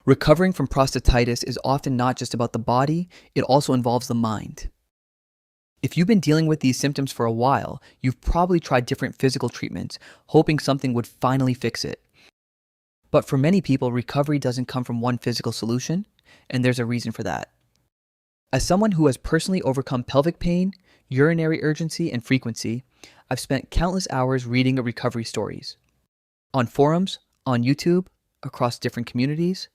Recovering from prostatitis is often not just about the body, it also involves the mind. If you've been dealing with these symptoms for a while, you've probably tried different physical treatments, hoping something would finally fix it. But for many people, recovery doesn't come from one physical solution, and there's a reason for that. As someone who has personally overcome pelvic pain, urinary urgency, and frequency, I've spent countless hours reading recovery stories. On forums, on YouTube, across different communities,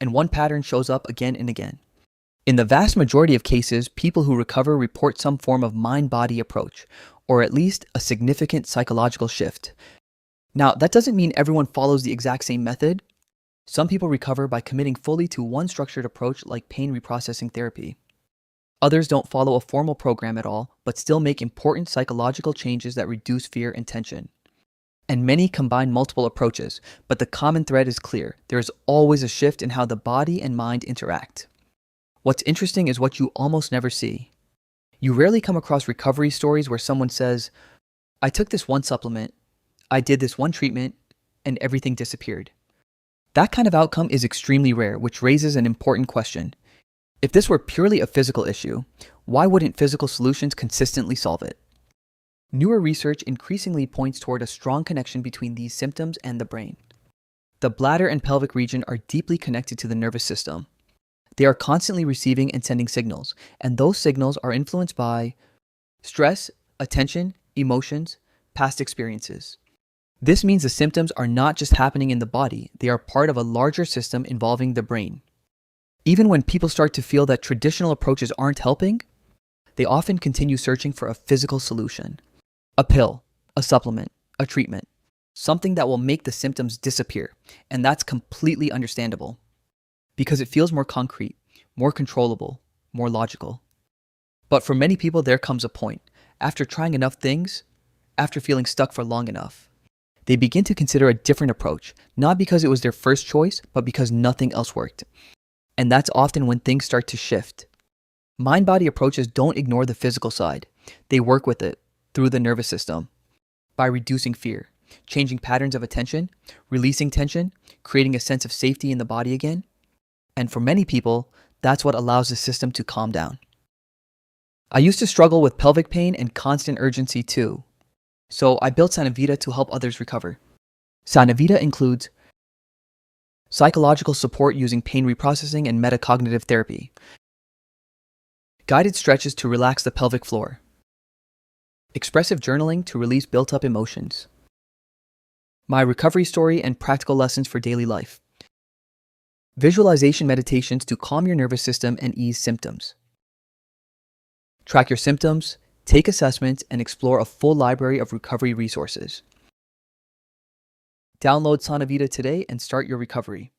and one pattern shows up again and again. In the vast majority of cases, people who recover report some form of mind-body approach, or at least a significant psychological shift. Now, that doesn't mean everyone follows the exact same method. Some people recover by committing fully to one structured approach like pain reprocessing therapy. Others don't follow a formal program at all, but still make important psychological changes that reduce fear and tension. And many combine multiple approaches, but the common thread is clear. There is always a shift in how the body and mind interact. What's interesting is what you almost never see. You rarely come across recovery stories where someone says, "I took this one supplement, I did this one treatment, and everything disappeared." That kind of outcome is extremely rare, which raises an important question. If this were purely a physical issue, why wouldn't physical solutions consistently solve it? Newer research increasingly points toward a strong connection between these symptoms and the brain. The bladder and pelvic region are deeply connected to the nervous system. They are constantly receiving and sending signals, and those signals are influenced by stress, attention, emotions, past experiences. This means the symptoms are not just happening in the body, they are part of a larger system involving the brain. Even when people start to feel that traditional approaches aren't helping, they often continue searching for a physical solution. A pill, a supplement, a treatment, something that will make the symptoms disappear, and that's completely understandable. Because it feels more concrete, more controllable, more logical. But for many people, there comes a point. After trying enough things, after feeling stuck for long enough, they begin to consider a different approach, not because it was their first choice, but because nothing else worked. And that's often when things start to shift. Mind-body approaches don't ignore the physical side. They work with it through the nervous system by reducing fear, changing patterns of attention, releasing tension, creating a sense of safety in the body again. And for many people, that's what allows the system to calm down. I used to struggle with pelvic pain and constant urgency too. So I built Sanavita to help others recover. Sanavita includes psychological support using pain reprocessing and metacognitive therapy, guided stretches to relax the pelvic floor, expressive journaling to release built-up emotions, my recovery story and practical lessons for daily life, visualization meditations to calm your nervous system and ease symptoms. Track your symptoms, take assessments, and explore a full library of recovery resources. Download Sanavita today and start your recovery.